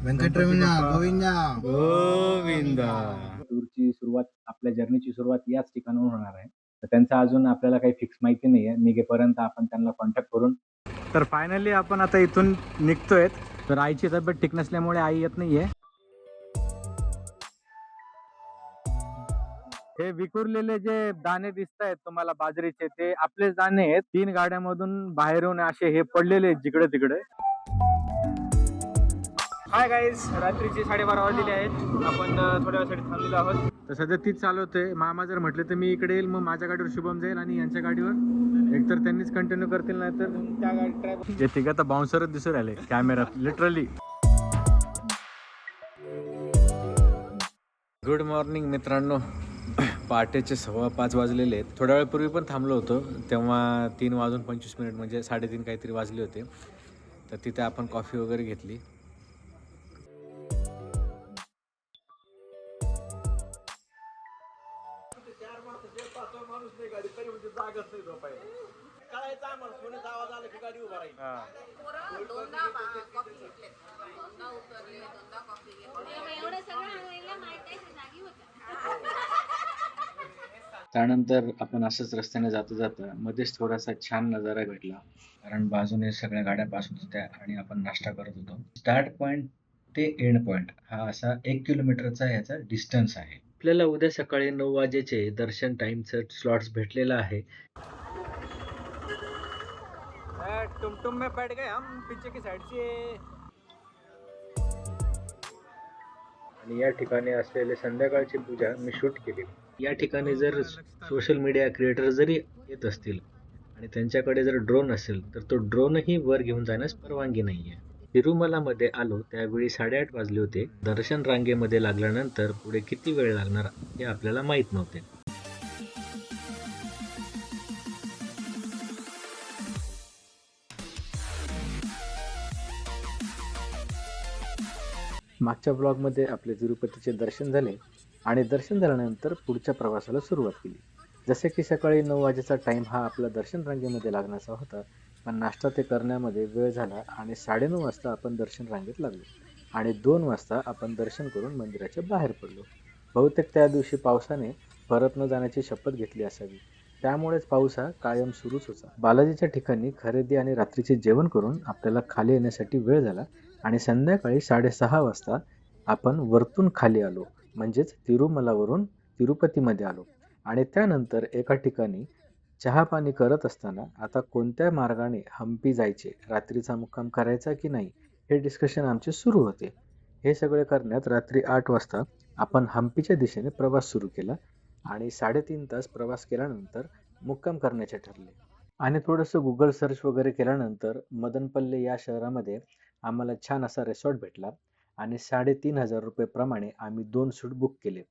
व्यंकटरमण गोविंदा गोविंदा. टूरची सुरुवात, आपल्या जर्नीची सुरुवात याच ठिकाणाहून होणार आहे. तर त्यांचं अजून आपल्याला काही फिक्स माहिती नाही आहे. निघेपर्यंत आपण त्यांना कॉन्टॅक्ट करून. तर फायनली आपण आता इथून निघतोय. तर आईची तब्येत ठीक नसल्यामुळे आई येत नाहीये. हे विखुरलेले जे दाणे दिसत आहेत तुम्हाला बाजरीचे, ते आपलेच दाणे आहेत. 3 गाड्यामधून बाहेरून असे हे पडलेले आहेत जिकडे तिकडे. हाय गाईज, रात्रीचे 12:30 वाजलेले आहेत. आपण थोड्या वेळासाठी थांबलेलो आहोत. तर सध्या तीच चालवतोय. मामा जर म्हटले तर मी इकडे येईल, मग माझ्या गाडीवर शुभम जाईल आणि यांच्या गाडीवर एकतर त्यांनीच कंटिन्यू करतील, नाही तर त्या गाडी जे तिघ आता बाउन्सरच दिसून राहिले कॅमेरात लिटरली. गुड मॉर्निंग मित्रांनो. पहाटेचे 5:15 वाजलेले आहेत. थोड्या वेळापूर्वी पण थांबलो होतो, तेव्हा 3:25 म्हणजे 3:30 काहीतरी वाजले होते. तर तिथे आपण कॉफी वगैरे घेतली. त्यानंतर आपण असंच रस्त्याने जाता जाता मध्येच थोडासा छान नजारा भेटला, कारण बाजूने सगळ्या गाड्या पास होत होत्या आणि आपण नाश्ता करत होतो. स्टार्ट पॉइंट ते एंड पॉइंट हा असा 1 किलोमीटरचा याचा डिस्टन्स आहे. आपल्याला उद्या सकाळी 9 वाजेचे दर्शन टाइमचं स्लॉट्स भेटलेला आहे. टुमटुम में बैठ गए हम पीछे की साइड से. आणि या ठिकाणी असलेले संध्याकाळची पूजा मी शूट केली. या ठिकाणी जर सोशल मीडिया क्रिएटर जरी येत असतील आणि त्यांच्याकडे जर ड्रोन असेल तर तो ड्रोनही वर घेऊन जाण्यास परवानगी नाहीये. तिरुमलामध्ये आलो त्यावेळी 8:30 वाजले होते. दर्शन रांगेमध्ये लागल्यानंतर पुढे किती वेळ लागणार हे आपल्याला माहित नव्हते. मागच्या ब्लॉगमध्ये आपले तिरुपतीचे दर्शन झाले आणि दर्शन झाल्यानंतर पुढच्या प्रवासाला सुरुवात केली. जसे की सकाळी 9 वाजेचा टाईम हा आपला दर्शन रांगेमध्ये लागण्याचा होता, पण नाश्ता ते करण्यामध्ये वेळ झाला आणि 9:30 वाजता आपण दर्शन रांगेत लागलो आणि 2 वाजता आपण दर्शन करून मंदिराच्या बाहेर पडलो. बहुतेक त्या दिवशी पावसाने परत न जाण्याची शपथ घेतली असावी, त्यामुळेच पाऊस हा कायम सुरूच होता. बालाजीच्या ठिकाणी खरेदी आणि रात्रीचे जेवण करून आपल्याला खाली येण्यासाठी वेळ झाला आणि संध्याकाळी 6:30 वाजता आपण वरतून खाली आलो, म्हणजेच तिरुमलावरून तिरुपतीमध्ये आलो. आणि त्यानंतर एका ठिकाणी चहा पाणी करत असताना आता कोणत्या मार्गाने हम्पी जायचे, रात्रीचा मुक्काम करायचा की नाही हे डिस्कशन आमचे सुरू होते. हे सगळे करण्यात रात्री 8 वाजता आपण हम्पीच्या दिशेने प्रवास सुरू केला आणि 3.5 तास प्रवास केल्यानंतर मुक्काम करण्याचे ठरले. आणि थोडंसं गुगल सर्च वगैरे केल्यानंतर मदनपल्ले या शहरामध्ये आम्हाला छान असा रिसॉर्ट भेटला आणि 3,500 रुपये प्रमाणे आम्ही 2 सूट बुक केले.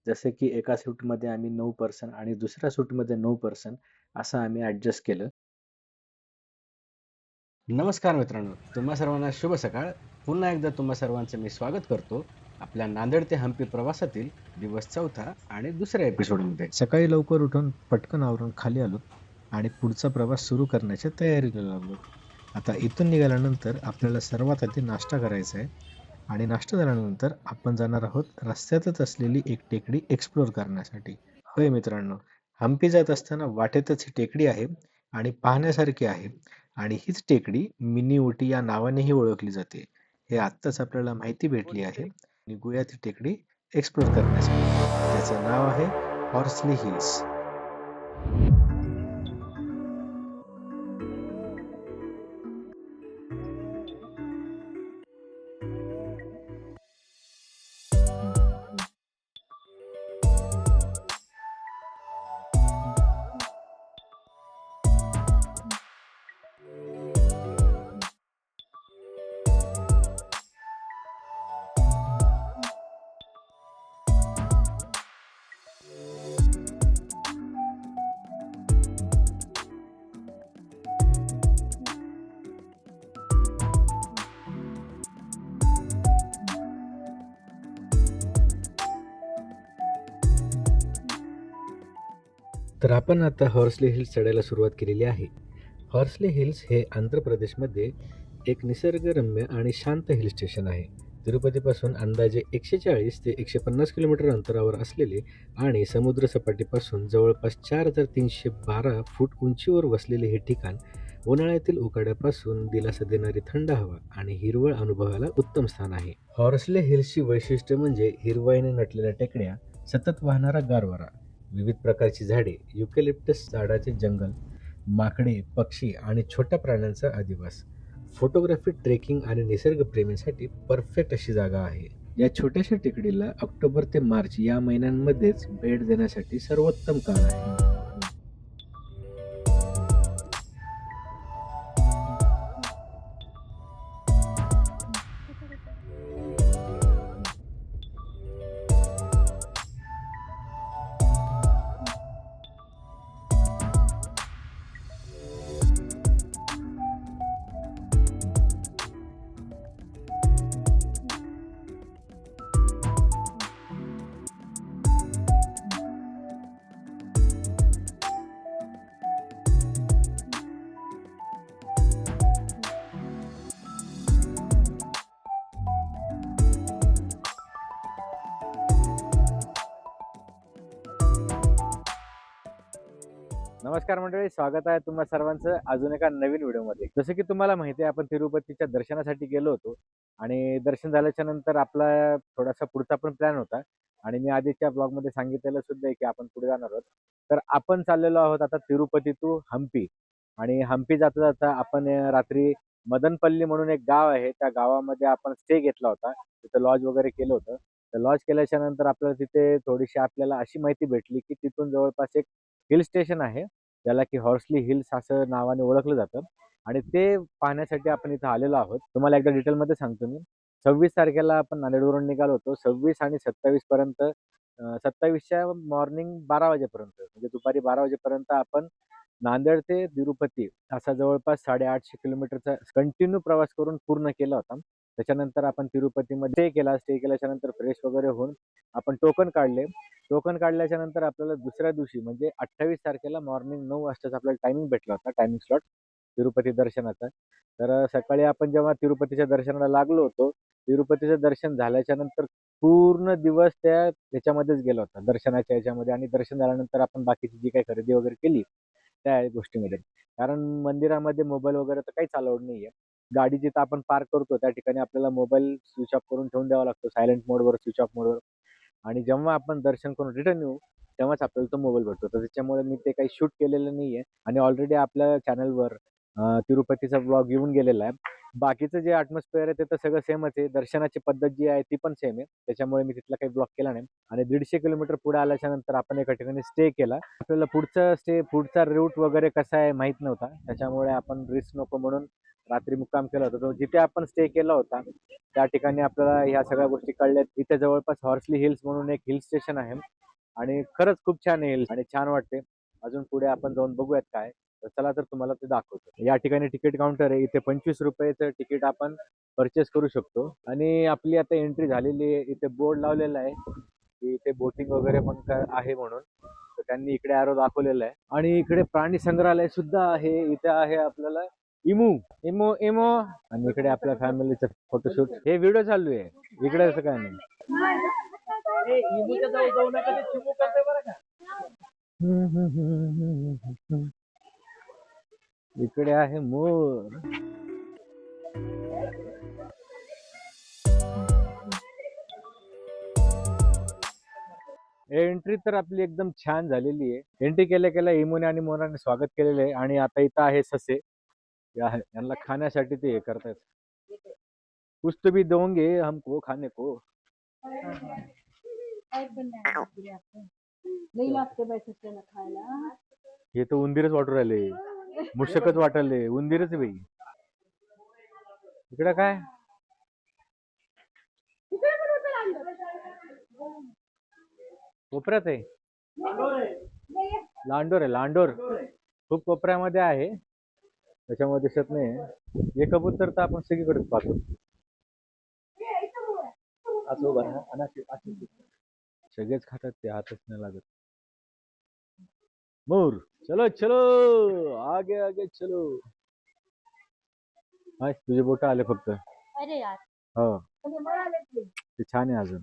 जसे की एका सूटमध्ये आम्ही 9 पर्सन आणि दुसऱ्या सूटमध्ये 9 पर्सन असं आम्ही ॲडजस्ट केलं. नमस्कार मित्रांनो, तुम्हा सर्वांना शुभ सकाळ. पुन्हा एकदा तुम्हा सर्वांचं मी स्वागत करतो आपल्या नांदेड ते हम्पी प्रवासातील दिवस 4था आणि दुसऱ्या एपिसोडमध्ये. सकाळी लवकर उठून पटकन आवरून खाली आलो आणि पुढचा प्रवास सुरू करण्याच्या तयारीला लागलो. आता इथून निघाल्यानंतर आपल्याला सर्वात आधी नाश्ता करायचा आहे आणि नाश्ता झाल्यानंतर आपण जाणार आहोत रस्त्यातच असलेली एक टेकडी एक्सप्लोअर करण्यासाठी. होय मित्रांनो, हम्पी जात असताना वाटेतच ही टेकडी आहे आणि पाहण्यासारखी आहे आणि हीच टेकडी मिनी उटी या नावानेही ओळखली जाते. हे आत्ताच आपल्याला माहिती भेटली आहे. निघूया ती टेकडी एक्सप्लोअर करण्यासाठी. त्याचं नाव आहे हॉर्सली हिल्स. तर आपण आता हॉर्सली हिल्स चढायला सुरुवात केलेली आहे. हॉर्सली हिल्स हे आंध्र प्रदेशमध्ये एक निसर्गरम्य आणि शांत हिल स्टेशन आहे. तिरुपतीपासून अंदाजे 140 ते 150 किलोमीटर अंतरावर असलेले आणि समुद्रसपाटीपासून जवळपास 4312 फूट उंचीवर वसलेले हे ठिकाण उन्हाळ्यातील उकाड्यापासून दिलासा देणारी थंड हवा आणि हिरवळ अनुभवायला उत्तम स्थान आहे. हॉर्सले हिल्सची वैशिष्ट्य म्हणजे हिरवाईने नटलेल्या टेकड्या, सतत वाहणारा गारवारा, विविध प्रकारची झाडे, युकॅलिप्टस झाडाचे जंगल, माकडे, पक्षी आणि छोट्या प्राण्यांचा अधिवास. फोटोग्राफी, ट्रेकिंग आणि निसर्गप्रेमींसाठी परफेक्ट अशी जागा आहे. या छोट्याशा टेकडीला ऑक्टोबर ते मार्च या महिन्यांमध्येच भेट देण्यासाठी सर्वोत्तम काळ आहे. नमस्कार मंडळी, स्वागत आहे तुम्हा सर्वांचं अजून एका नवीन व्हिडिओमध्ये. जसं की तुम्हाला माहिती आहे, आपण तिरुपतीच्या दर्शनासाठी गेलो होतो आणि दर्शन झाल्याच्या नंतर आपला थोडासा पुढचा पण प्लॅन होता आणि मी आधीच्या ब्लॉगमध्ये सांगितलेलं सुद्धा आहे की आपण पुढे जाणार आहोत. तर आपण चाललेलो आहोत आता तिरुपती टू हम्पी आणि हम्पी जाता जाता आपण रात्री मदनपल्ली म्हणून एक गाव आहे, त्या गावामध्ये आपण स्टे घेतला होता. तिथं लॉज वगैरे केलं होतं. तर लॉज केल्याच्या नंतर आपल्याला तिथे थोडीशी आपल्याला अशी माहिती भेटली की तिथून जवळपास एक हिल स्टेशन आहे, ज्याला की हॉर्सली हिल्स असं नावाने ओळखलं जातं आणि ते पाहण्यासाठी आपण इथं आलेलो आहोत. तुम्हाला एकदा डिटेलमध्ये सांगतो मी. 26 तारखेला आपण नांदेडवरून निघालो होतो. 26 आणि 27 पर्यंत 27च्या मॉर्निंग 12 वाजेपर्यंत म्हणजे दुपारी 12 वाजेपर्यंत आपण नांदेड ते तिरुपती असा जवळपास 850 किलोमीटरचा कंटिन्यू प्रवास करून पूर्ण केला होता. त्याच्यानंतर आपण तिरुपतीमध्ये स्टे केला. स्टे केल्याच्या नंतर फ्रेश वगैरे होऊन आपण टोकन काढले. टोकन काढल्याच्या नंतर आपल्याला दुसऱ्या दिवशी म्हणजे 28 तारखेला मॉर्निंग 9 वाजताचा आपल्याला टायमिंग भेटला होता, टायमिंग स्लॉट तिरुपती दर्शनाचा. तर सकाळी आपण जेव्हा तिरुपतीच्या दर्शनाला लागलो होतो, तिरुपतीचं दर्शन झाल्याच्या नंतर पूर्ण दिवस त्याच्यामध्येच गेला होता, दर्शनाच्या ह्याच्यामध्ये. आणि दर्शन झाल्यानंतर आपण बाकीची जी काही खरेदी वगैरे केली त्या गोष्टीमध्ये. कारण मंदिरामध्ये मोबाईल वगैरे तर काहीच अलाउड नाहीये. गाडी जिथं आपण पार्क करतो त्या ठिकाणी आपल्याला मोबाईल स्विच ऑफ करून ठेवून द्यावा लागतो, सायलेंट मोडवर, स्विच ऑफ मोडवर. आणि जेव्हा आपण दर्शन करून रिटर्न येऊ तेव्हाच आपल्याला तो मोबाईल भेटतो. तर त्याच्यामुळे मी ते काही शूट केलेलं नाहीये आणि ऑलरेडी आपल्या चॅनलवर तिरुपतीचा ब्लॉग येऊन गेलेला आहे. बाकीचं जे ॲटमॉस्फिअर आहे ते तर सगळं सेमच आहे. दर्शनाची पद्धत जी आहे ती पण सेम आहे. त्याच्यामुळे मी तिथला काही ब्लॉग केला नाही. आणि 150 किलोमीटर पुढे आल्याच्या नंतर आपण एका ठिकाणी स्टे केला. आपल्याला पुढचा रूट वगैरे कसा आहे माहीत नव्हता. त्याच्यामुळे आपण रिस्क नको म्हणून रात्री मुक्काम केला होता. तो जिथे आपण स्टे केला होता त्या ठिकाणी आपल्याला ह्या सगळ्या गोष्टी कळल्यात. इथे जवळपास हॉर्सली हिल्स म्हणून एक हिल स्टेशन आहे आणि खरंच खूप छान आहे हिल्स आणि छान वाटते. अजून पुढे आपण जाऊन बघूयात काय. तर चला तर तुम्हाला ते दाखवतो. या ठिकाणी तिकीट काउंटर आहे. इथे 25 रुपयाचं तिकीट आपण परचेस करू शकतो आणि आपली आता एंट्री झालेली आहे. इथे बोर्ड लावलेला आहे की इथे बोटिंग वगैरे पण आहे म्हणून. तर त्यांनी इकडे ॲरो दाखवलेला आहे आणि इकडे प्राणी संग्रहालय सुद्धा आहे. इथे आहे आपल्याला इमू इमो इमो आणि इकडे आपल्या फॅमिलीचं फोटोशूट. हे व्हिडिओ चालू आहे इकडे, असं काय नाही. इकडे आहे मोर. एंट्री तर आपली एकदम छान झालेली आहे. एंट्री केल्या केल्या इमोने आणि मोराने स्वागत केलेलं आहे आणि आता इथं आहे ससे. यांना खाण्यासाठी ते हे करतायत. कुछ तो भी दोगे हमको खाने को. हे तर उंदीरच वाटू राहिले, मुशकच वाटले. उंदीरच आहे बाई. इकडे काय कोपऱ्यात आहे? लांडोर आहे, लांडोर खूप कोपऱ्यामध्ये आहे, त्याच्यामध्ये दिसत नाही. हे कबूतर तर आपण सगळीकडेच पाहतो. सगळेच खातात ते, हातच नाही लागत. मोर चलो चलो आगे आगे चलो. तुझे बोट आले फक्त. अरे यार हो ते छान आहे. अजून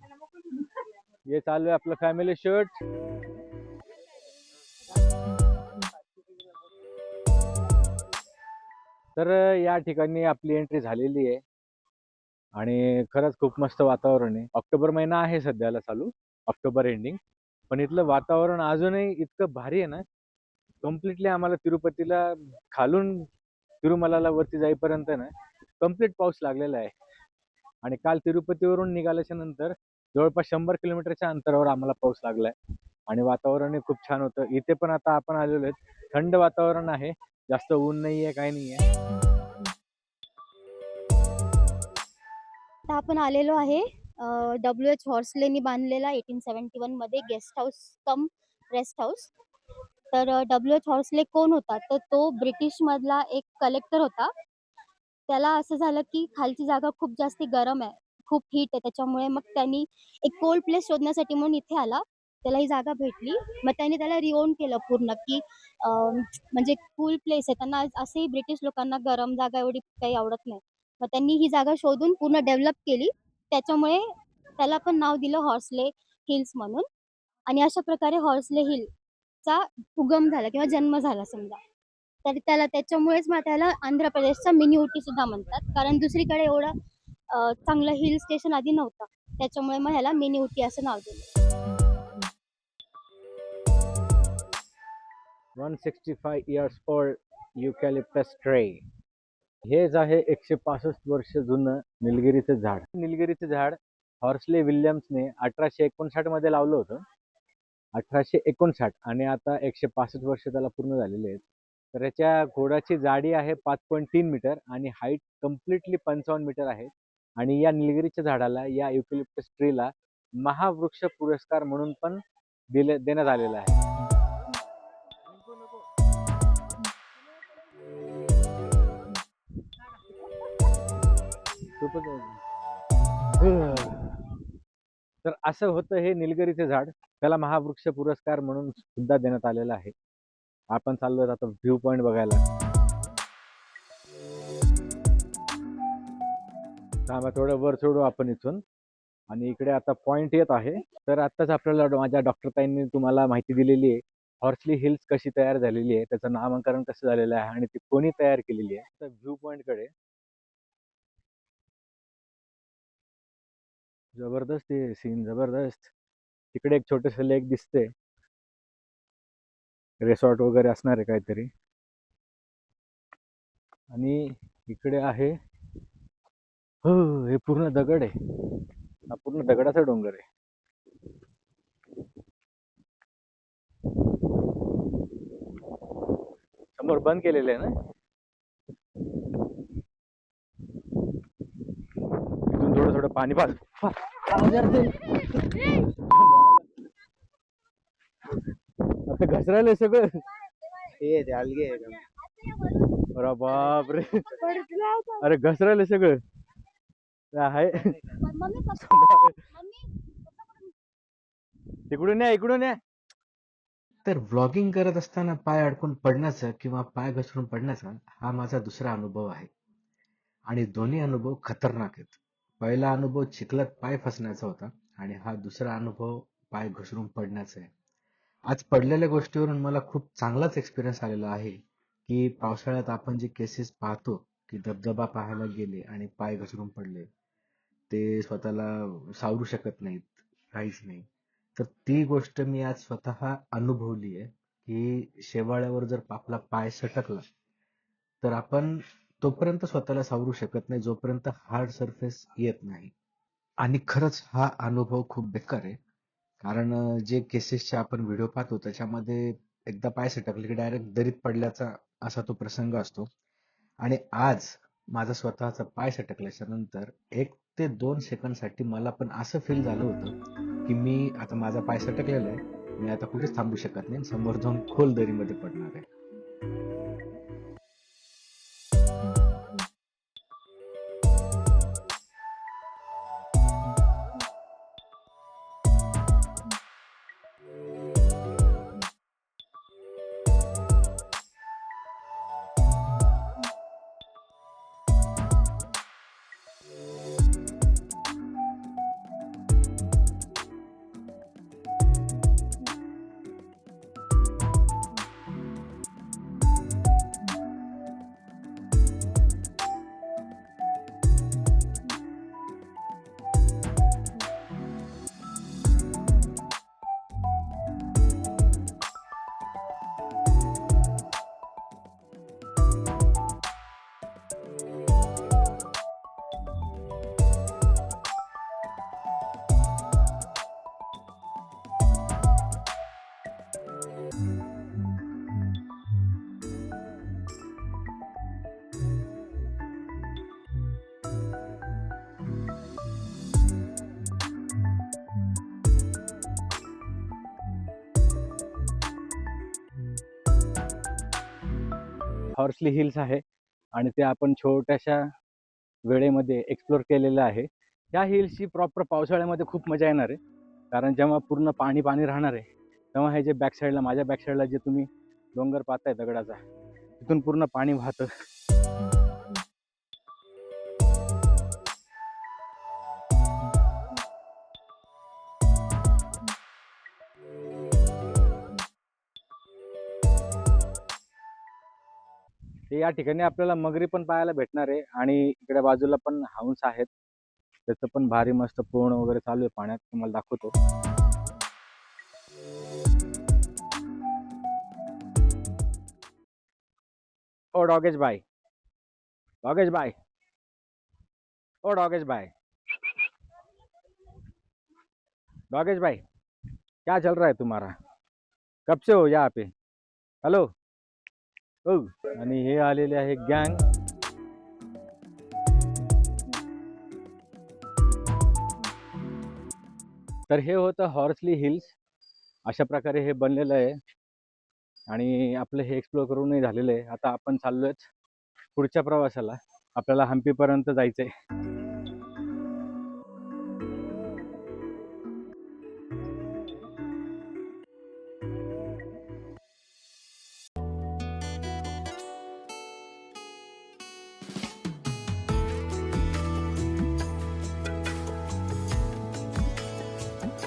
हे चालू आहे आपलं फॅमिली शूट. तर या ठिकाणी आपली एंट्री झालेली आहे आणि खरंच खूप मस्त वातावरण आहे. ऑक्टोबर महिना आहे सध्याला चालू, ऑक्टोबर एंडिंग. पण इथलं वातावरण अजूनही इतकं भारी आहे ना. कम्प्लिटली आम्हाला तिरुपतीला खालून तिरुमलाला वरती जाईपर्यंत ना कम्प्लीट पाऊस लागलेला आहे. आणि काल तिरुपतीवरून निघाल्याच्या नंतर जवळपास 100 किलोमीटरच्या अंतरावर आम्हाला पाऊस लागलाय. आणि वातावरणही खूप छान होतं. इथे पण आता आपण आलेलो आहेत, थंड वातावरण आहे, जास्त ऊन नाहीये, काही नाहीये. आता आपण आलेलो आहे WH हॉर्सलेनी बांधलेला 1871 मध्ये गेस्ट हाऊस कम रेस्ट हाऊस. तर WH हॉर्सले कोण होता? तर तो ब्रिटिश मधला एक कलेक्टर होता. त्याला असं झालं की खालची जागा खूप जास्ती गरम आहे, खूप हीट आहे. त्याच्यामुळे मग त्यांनी एक कोल्ड प्लेस शोधण्यासाठी म्हणून इथे आला. त्याला ही जागा भेटली. मग त्यांनी त्याला रिओन केलं पूर्ण की म्हणजे कूल प्लेस आहे. त्यांना असंही ब्रिटिश लोकांना गरम जागा एवढी काही आवडत नाही. मग त्यांनी ही जागा शोधून पूर्ण डेव्हलप केली. त्याच्यामुळे त्याला पण नाव दिलं हॉर्सले हिल्स म्हणून. आणि अशा प्रकारे हॉर्सले हिलचा उगम झाला किंवा जन्म झाला समजा. तर त्याला त्याच्यामुळेच मग त्याला आंध्र प्रदेशचा मिनी उटी सुद्धा म्हणतात. कारण दुसरीकडे एवढं चांगलं हिल स्टेशन आधी नव्हतं. त्याच्यामुळे मग ह्याला मिनी उटी असं नाव दिलं. 165 इयर्स ओल्ड युकॅलिप्टस ट्रे. हेच आहे 165 वर्ष जुनं निलगिरीचं झाड. निलगिरीचं झाड हॉर्सले विल्यम्सने 1859 मध्ये लावलं होतं. 1859 आणि आता 165 वर्ष त्याला पूर्ण झालेले आहेत. तर याच्या खोडाची जाडी आहे 5.3 मीटर आणि हाईट कम्प्लिटली 55 मीटर आहे. आणि या निलगिरीच्या झाडाला, या युकॅलिप्टस ट्रीला महावृक्ष पुरस्कार म्हणून पण देण्यात आलेला आहे. खूपच तर असं होतं हे निलगिरीचे झाड. त्याला महावृक्ष पुरस्कार म्हणून सुद्धा देण्यात आलेला आहे. आपण चाललोय आता व्ह्यू पॉइंट बघायला. थांबा, थोडं वर चढू आपण इथून. आणि इकडे आता पॉइंट येत आहे. तर आत्ताच आपल्याला माझ्या डॉक्टर ताईंनी तुम्हाला माहिती दिलेली आहे हॉर्सली हिल्स कशी तयार झालेली आहे, त्याचं नामकरण कसं झालेलं आहे आणि ती कोणी तयार केलेली आहे. तर व्ह्यू पॉइंट कडे जबरदस्त आहे सीन, जबरदस्त. तिकडे एक छोटस लेक दिसते, रिसॉर्ट वगैरे असणार आहे काहीतरी. आणि इकडे आहे, हो हे पूर्ण दगड आहे, हा पूर्ण दगडाचा डोंगर आहे. समोर बंद केलेलं आहे ना. इथून थोडं थोडं पाणी पास. आता घसरायलंय सगळं. अरे बाप रे, अरे घसरायलंय सगळं. आहे तिकडून या, इकडून या. तर व्लॉगिंग करत असताना पाय अडकून पडण्याचा किंवा पाय घसरून पडण्याचा हा माझा दुसरा अनुभव आहे. आणि दोन्ही अनुभव खतरनाक आहेत. पहिला अनुभव चिखलात पाय फसण्याचा होता आणि हा दुसरा अनुभव पाय घसरून पडण्याचा आहे. आज पडलेल्या गोष्टीवरून मला खूप चांगलाच एक्सपिरियन्स आलेला आहे की पावसाळ्यात आपण जे केसेस पाहतो की धबधबा पाहायला गेले आणि पाय घसरून पडले, ते स्वतःला सावरू शकत नाहीत, काहीच नाही. तर ती गोष्ट मी आज स्वतः अनुभवली आहे की शेवाळ्यावर जर आपला पाय सटकला तर आपण तोपर्यंत स्वतःला सावरू शकत नाही जोपर्यंत हार्ड सरफेस येत नाही. आणि खरंच हा अनुभव खूप बेकार आहे. कारण जे केसेसचे आपण व्हिडिओ पाहतो त्याच्यामध्ये एकदा पाय सटकले की डायरेक्ट दरीत पडल्याचा असा तो प्रसंग असतो. आणि आज माझा स्वतःचा पाय सटकल्याच्या नंतर 1 ते 2 सेकंदसाठी मला पण असं फील झालं होतं की मी आता माझा पाय सटकलेला आहे, मी आता कुठेच थांबू शकत नाही, समोर जाऊन खोल दरीमध्ये पडणार आहे. हॉर्सली हिल्स आहे आणि ते आपण छोट्याशा वेळेमध्ये एक्सप्लोर केलेलं आहे. ह्या हिल्सची प्रॉपर पावसाळ्यामध्ये खूप मजा येणार आहे, कारण जेव्हा पूर्ण पाणी पाणी राहणार आहे तेव्हा हे जे बॅक साईडला, माझ्या बॅक साईडला जे तुम्ही डोंगर पाहताय दगडाचा, तिथून पूर्ण पाणी वाहतं. ते या ठिकाणी आपल्याला मगरी पण पाहायला भेटणार आहे आणि इकडे बाजूला पण हंस आहेत. त्याचं पण भारी मस्त पोहणं वगैरे चालू आहे पाण्यात, तुम्हाला दाखवतो. ओ डॉगेश भाई, डॉगेश भाई, ओ डॉगेश भाई, डॉगेश भाई, क्या चल रहा है तुम्हारा? कब से हो यहाँ पे? हॅलो. हो. आणि हे आलेले आहे गँग. तर हे होतं हॉर्सली हिल्स. अशा प्रकारे हे बनलेलं आहे आणि आपलं हे एक्सप्लोर करूनही झालेलं आहे. आता आपण चाललोय पुढच्या प्रवासाला. आपल्याला हम्पीपर्यंत जायचंय.